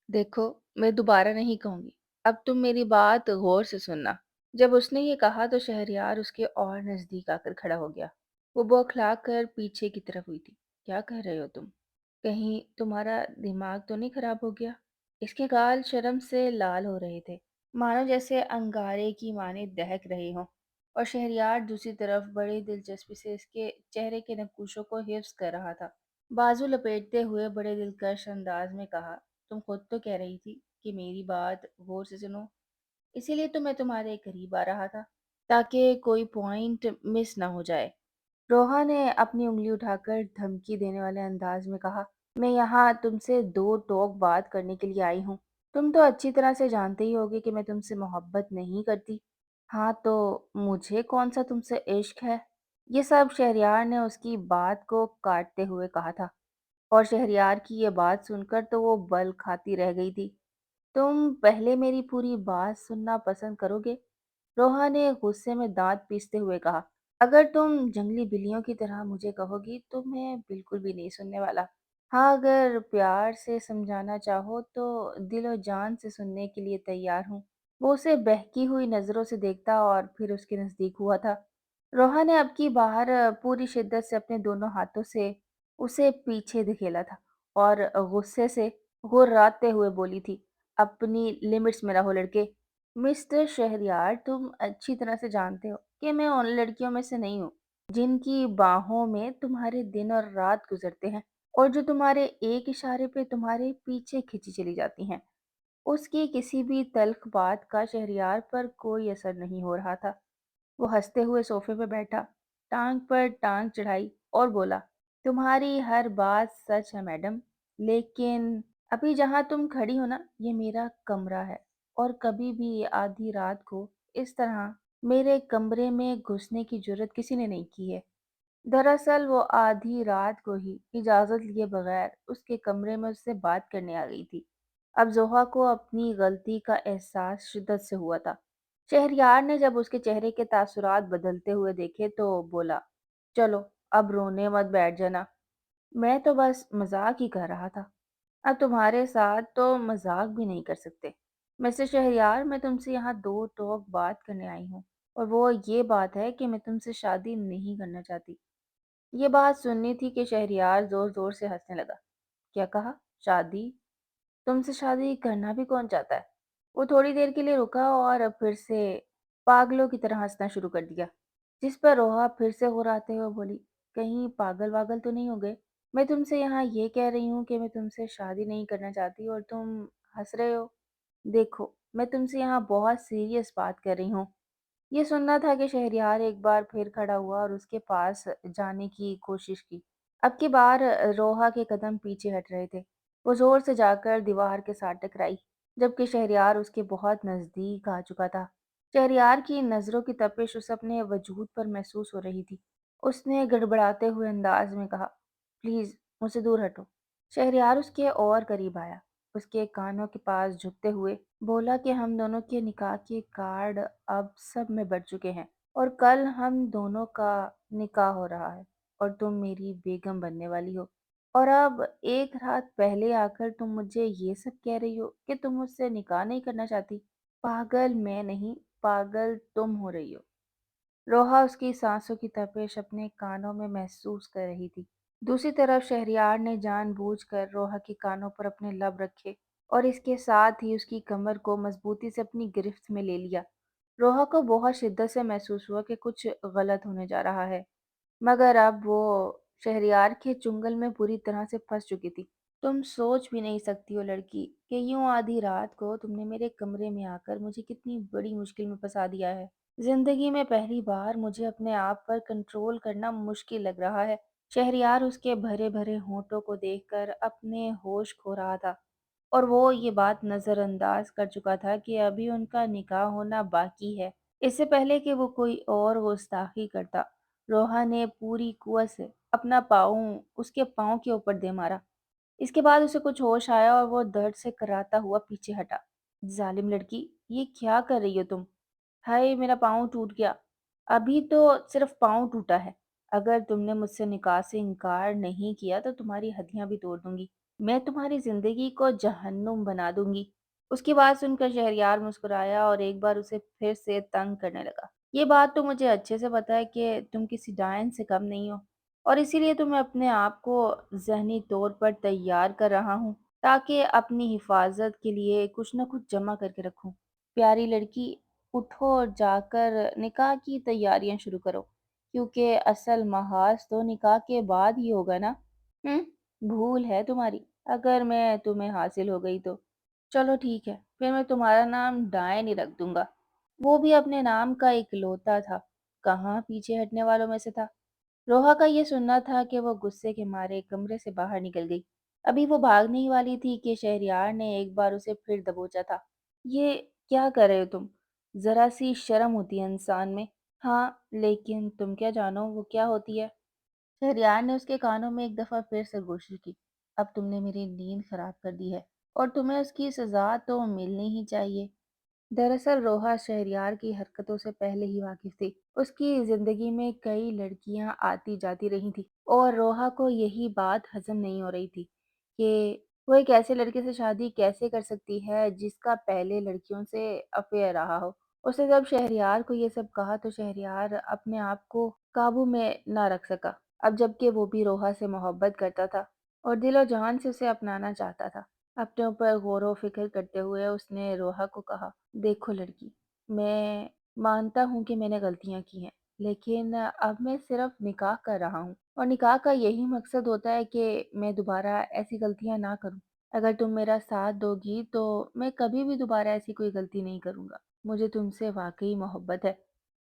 देखो, मैं दोबारा नहीं कहूँगी। अब तुम मेरी बात गौर से सुनना। जब उसने ये कहा तो शहरयार उसके और नज़दीक आकर खड़ा हो गया। वो बौखला कर पीछे की तरफ हुई थी। क्या कह रहे हो तुम? कहीं तुम्हारा दिमाग तो नहीं खराब हो गया? इसके गाल शर्म से लाल हो रहे थे, मानो जैसे अंगारे की माने दहक रहे हों। और शहरयार दूसरी तरफ बड़ी दिलचस्पी से इसके चेहरे के नक्शों को हिफ्ज कर रहा था। बाजू लपेटते हुए बड़े दिलकश अंदाज में कहा, तुम खुद तो कह रही थी कि मेरी बात गौर से सुनो, इसीलिए तो मैं तुम्हारे करीब आ रहा था, ताकि कोई पॉइंट मिस ना हो जाए। रोहा ने अपनी उंगली उठाकर धमकी देने वाले अंदाज में कहा, मैं यहाँ तुमसे दो टोक बात करने के लिए आई हूँ। तुम तो अच्छी तरह से जानते ही होगे कि मैं तुमसे मोहब्बत नहीं करती। हाँ तो मुझे कौन सा तुमसे इश्क है? ये सब शहरयार ने उसकी बात को काटते हुए कहा था। और शहरयार की ये बात सुनकर तो वो बल खाती रह गई थी। तुम पहले मेरी पूरी बात सुनना पसंद करोगे? रोहा ने गुस्से में दांत पीसते हुए कहा, अगर तुम जंगली बिल्लियों की तरह मुझे कहोगी तो मैं बिल्कुल भी नहीं सुनने वाला। हाँ, अगर प्यार से समझाना चाहो तो दिलो जान से सुनने के लिए तैयार हूँ। वो उसे बहकी हुई नजरों से देखता और फिर उसके नजदीक हुआ था। रोहा ने अब की बार पूरी शिद्दत से अपने दोनों हाथों से उसे पीछे धकेला था और गुस्से से गुर्राते हुए बोली थी, अपनी लिमिट्स में रहो लड़के। मिस्टर शहरयार, तुम अच्छी तरह से जानते हो कि मैं उन लड़कियों में से नहीं हूँ जिनकी बाहों में तुम्हारे दिन और रात गुजरते हैं और जो तुम्हारे एक इशारे पे तुम्हारे पीछे खिंची चली जाती हैं। उसकी किसी भी तल्ख बात का शहरयार पर कोई असर नहीं हो रहा था। वो हंसते हुए सोफे पर बैठा, टांग पर टांग चढ़ाई और बोला, तुम्हारी हर बात सच है मैडम, लेकिन अभी जहां तुम खड़ी हो ना, ये मेरा कमरा है और कभी भी आधी रात को इस तरह मेरे कमरे में घुसने की जरूरत किसी ने नहीं की है। दरअसल वो आधी रात को ही इजाजत लिए बगैर उसके कमरे में उससे बात करने आ गई थी। अब जोहा को अपनी गलती का एहसास शिद्दत से हुआ था। शहरयार ने जब उसके चेहरे के तासुरात बदलते हुए देखे तो बोला, चलो अब रोने मत बैठ जाना, मैं तो बस मजाक ही कर रहा था। अब तुम्हारे साथ तो मजाक भी नहीं कर सकते। मिस्टर शहरयार, मैं तुमसे यहाँ दो टोक बात करने आई हूँ और वो ये बात है कि मैं तुमसे शादी नहीं करना चाहती। ये बात सुननी थी कि शहरयार जोर जोर से हंसने लगा। क्या कहा? शादी? तुमसे शादी करना भी कौन चाहता है? वो थोड़ी देर के लिए रुका और फिर से पागलों की तरह हंसना शुरू कर दिया, जिस पर रोहा फिर से गुर्राते हुए बोली, कहीं पागल वागल तो नहीं हो गए? मैं तुमसे यहाँ ये कह रही हूँ कि मैं तुमसे शादी नहीं करना चाहती और तुम हंस रहे हो। देखो, मैं तुमसे यहाँ बहुत सीरियस बात कर रही हूँ। ये सुनना था कि शहरयार एक बार फिर खड़ा हुआ और उसके पास जाने की कोशिश की। अब की बार रोहा के कदम पीछे हट रहे थे। वो जोर से जाकर दीवार के साथ टकराई, जबकि शहरयार उसके बहुत नजदीक आ चुका था। शहरयार की नजरों की तपिश उस अपने वजूद पर महसूस हो रही थी। उसने गड़बड़ाते हुए अंदाज में कहा, प्लीज मुझसे दूर हटो। शहरयार उसके और करीब आया, उसके कानों के पास झुकते हुए बोला कि हम दोनों के निकाह के कार्ड अब सब में बढ़ चुके हैं और कल हम दोनों का निकाह हो रहा है और तुम मेरी बेगम बनने वाली हो। और अब एक रात पहले आकर तुम मुझे ये सब कह रही हो कि तुम मुझसे निकाह नहीं करना चाहती। पागल मैं नहीं, पागल तुम हो रही हो। रोहा उसकी सांसों की तपिश अपने कानों में महसूस कर रही थी। दूसरी तरफ शहरयार ने जानबूझकर रोहा के कानों पर अपने लब रखे और इसके साथ ही उसकी कमर को मजबूती से अपनी गिरफ्त में ले लिया। रोहा को बहुत शिद्दत से महसूस हुआ कि कुछ गलत होने जा रहा है, मगर अब वो शहरयार के चुंगल में पूरी तरह से फंस चुकी थी। तुम सोच भी नहीं सकती हो लड़की कि यूं आधी रात को तुमने मेरे कमरे में आकर मुझे कितनी बड़ी मुश्किल में फंसा दिया है। जिंदगी में पहली बार मुझे अपने आप पर कंट्रोल करना मुश्किल लग रहा है। शहरयार उसके भरे भरे होठों को देखकर अपने होश खो रहा था और वो ये बात नजरअंदाज कर चुका था कि अभी उनका निकाह होना बाकी है। इससे पहले कि वो कोई और गुस्ताखी करता, रोहा ने पूरी कुवत से अपना पाँव उसके पाँव के ऊपर दे मारा। इसके बाद उसे कुछ होश आया और वो दर्द से कराता हुआ पीछे हटा। जालिम लड़की, ये क्या कर रही हो तुम? हाय, मेरा पाँव टूट गया। अभी तो सिर्फ पाँव टूटा है। अगर तुमने मुझसे निकाह से इनकार नहीं किया तो तुम्हारी हड्डियां भी तोड़ दूंगी। मैं तुम्हारी ज़िंदगी को जहन्नुम बना दूँगी। उसकी बात सुनकर शहरयार मुस्कुराया और एक बार उसे फिर से तंग करने लगा। ये बात तो मुझे अच्छे से पता है कि तुम किसी डायन से कम नहीं हो और इसीलिए तो मैं अपने आप को ज़हनी तौर पर तैयार कर रहा हूँ, ताकि अपनी हिफाज़त के लिए कुछ न कुछ जमा करके रखूँ। प्यारी लड़की, उठो और जाकर निकाह की तैयारियाँ शुरू करो, क्योंकि असल महाज तो निकाह के बाद ही होगा ना। हुँ? भूल है तुम्हारी, अगर मैं तुम्हें हासिल हो गई तो। चलो ठीक है, फिर मैं तुम्हारा नाम डायन ही रख दूँगा। वो भी अपने नाम का इकलौता था, कहाँ पीछे हटने वालों में से था। रोहा का ये सुनना था कि वो गुस्से के मारे कमरे से बाहर निकल गई। अभी वो भागने ही वाली थी कि शहरयार ने एक बार उसे फिर दबोचा था। ये क्या कर रहे हो तुम? ज़रा सी शर्म होती है इंसान में। हाँ, लेकिन तुम क्या जानो वो क्या होती है? शहरयार ने उसके कानों में एक दफा फिर से कोशिश की। अब तुमने मेरी नींद खराब कर दी है और तुम्हें उसकी सजा तो मिलनी ही चाहिए। दरअसल रोहा शहरयार की हरकतों से पहले ही वाकिफ थी। उसकी जिंदगी में कई लड़कियां आती जाती रही थी और रोहा को यही बात हजम नहीं हो रही थी कि वो एक ऐसे लड़के से शादी कैसे कर सकती है जिसका पहले लड़कियों से अफेयर रहा हो। उसने जब शहरयार को ये सब कहा तो शहरयार अपने आप को काबू में ना रख सका। अब जबकि वो भी रोहा से मोहब्बत करता था और दिलो जान से उसे अपनाना चाहता था। अपने ऊपर गौर व फिक्र करते हुए उसने रोहा को कहा, देखो लड़की, मैं मानता हूँ कि मैंने गलतियाँ की हैं, लेकिन अब मैं सिर्फ निकाह कर रहा हूँ और निकाह का यही मकसद होता है कि मैं दोबारा ऐसी गलतियाँ ना करूँ। अगर तुम मेरा साथ दोगी तो मैं कभी भी दोबारा ऐसी कोई गलती नहीं करूँगा। मुझे तुमसे वाकई मोहब्बत है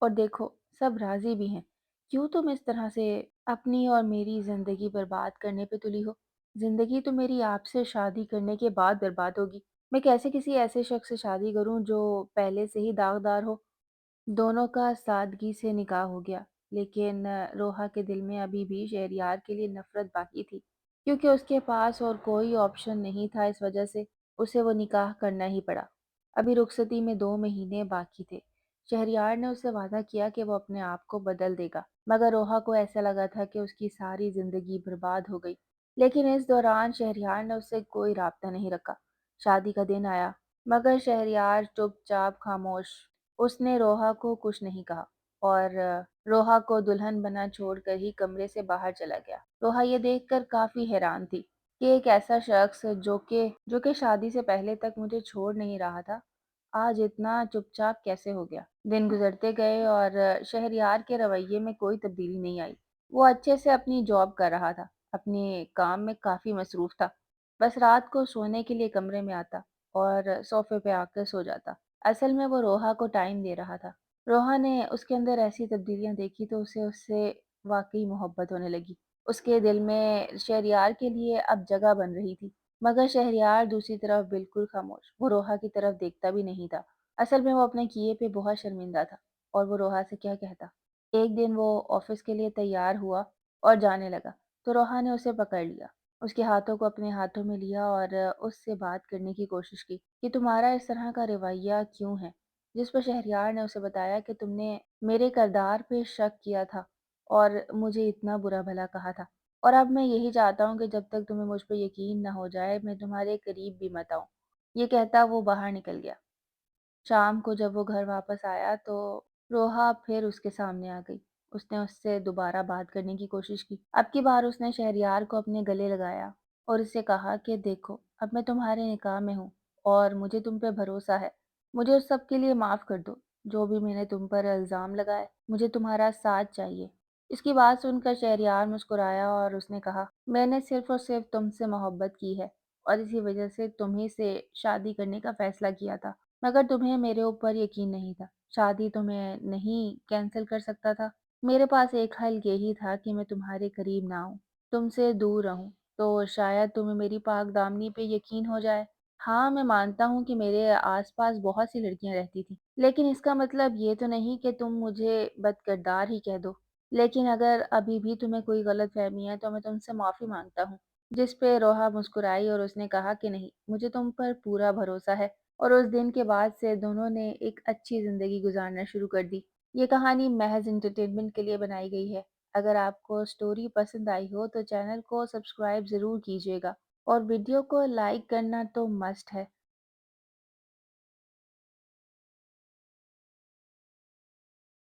और देखो, सब राजी भी हैं। क्यों तुम इस तरह से अपनी और मेरी ज़िंदगी बर्बाद करने पे तुली हो? ज़िंदगी तो मेरी आपसे शादी करने के बाद बर्बाद होगी। मैं कैसे किसी ऐसे शख्स से शादी करूं जो पहले से ही दागदार हो। दोनों का सादगी से निकाह हो गया, लेकिन रोहा के दिल में अभी भी शहरयार के लिए नफरत बाकी थी, क्योंकि उसके पास और कोई ऑप्शन नहीं था। इस वजह से उसे वो निकाह करना ही पड़ा। अभी रुखसती में 2 महीने बाकी थे। शहरयार ने उससे वादा किया कि वो अपने आप को बदल देगा, मगर रोहा को ऐसा लगा था कि उसकी सारी जिंदगी बर्बाद हो गई। लेकिन इस दौरान शहरयार ने उससे कोई राब्ता नहीं रखा। शादी का दिन आया, मगर शहरयार चुपचाप खामोश। उसने रोहा को कुछ नहीं कहा और रोहा को दुल्हन बना छोड़कर ही कमरे से बाहर चला गया। रोहा ये देखकर काफी हैरान थी कि एक ऐसा शख्स जो कि शादी से पहले तक मुझे छोड़ नहीं रहा था, आज इतना चुपचाप कैसे हो गया। दिन गुजरते गए और शहरयार के रवैये में कोई तब्दीली नहीं आई। वो अच्छे से अपनी जॉब कर रहा था, अपने काम में काफी मसरूफ था। बस रात को सोने के लिए कमरे में आता और सोफे पे आकर सो जाता। असल में वो रोहा को टाइम दे रहा था। रोहा ने उसके अंदर ऐसी तब्दीलियां देखी तो उसे उससे वाकई मोहब्बत होने लगी। उसके दिल में शहरयार के लिए अब जगह बन रही थी। मगर शहरयार दूसरी तरफ बिल्कुल खामोश, वो रोहा की तरफ देखता भी नहीं था। असल में वो अपने किए पे बहुत शर्मिंदा था और वो रोहा से क्या कहता। एक दिन वो ऑफिस के लिए तैयार हुआ और जाने लगा तो रोहा ने उसे पकड़ लिया। उसके हाथों को अपने हाथों में लिया और उससे बात करने की कोशिश की कि तुम्हारा इस तरह का रवैया क्यों है। जिस पर शहरयार ने उसे बताया कि तुमने मेरे किरदार पे शक किया था और मुझे इतना बुरा भला कहा था, और अब मैं यही चाहता हूँ कि जब तक तुम्हें मुझ पर यकीन न हो जाए मैं तुम्हारे करीब भी मत आऊँ। ये कहता वो बाहर निकल गया। शाम को जब वो घर वापस आया तो रोहा फिर उसके सामने आ गई। उसने उससे दोबारा बात करने की कोशिश की। अब की बार उसने शहरयार को अपने गले लगाया और उससे कहा कि देखो, अब मैं तुम्हारे निकाह में हूँ और मुझे तुम पे भरोसा है। मुझे उस सब के लिए माफ़ कर दो जो भी मैंने तुम पर इल्ज़ाम लगाए। मुझे तुम्हारा साथ चाहिए। इसकी बात सुनकर शहरयार मुस्कुराया और उसने कहा, मैंने सिर्फ और सिर्फ तुमसे मोहब्बत की है और इसी वजह से तुम्ही से शादी करने का फैसला किया था। मगर तुम्हें मेरे ऊपर यकीन नहीं था। शादी तो मैं नहीं कैंसिल कर सकता था। मेरे पास एक हल यही था कि मैं तुम्हारे करीब ना आऊं, तुमसे दूर रहूं, तो शायद तुम्हें मेरी पाक दामनी पे यकीन हो जाए। हाँ, मैं मानता हूँ कि मेरे आसपास बहुत सी लड़कियां रहती थी, लेकिन इसका मतलब ये तो नहीं कि तुम मुझे बदकिरदार ही कह दो। लेकिन अगर अभी भी तुम्हें कोई गलत फहमी है तो मैं तुमसे माफ़ी मांगता हूँ। जिस पे रोहा मुस्कुराई और उसने कहा कि नहीं, मुझे तुम पर पूरा भरोसा है। और उस दिन के बाद से दोनों ने एक अच्छी ज़िंदगी गुजारना शुरू कर दी। ये कहानी महज एंटरटेनमेंट के लिए बनाई गई है। अगर आपको स्टोरी पसंद आई हो तो चैनल को सब्सक्राइब ज़रूर कीजिएगा और वीडियो को लाइक करना तो मस्ट है।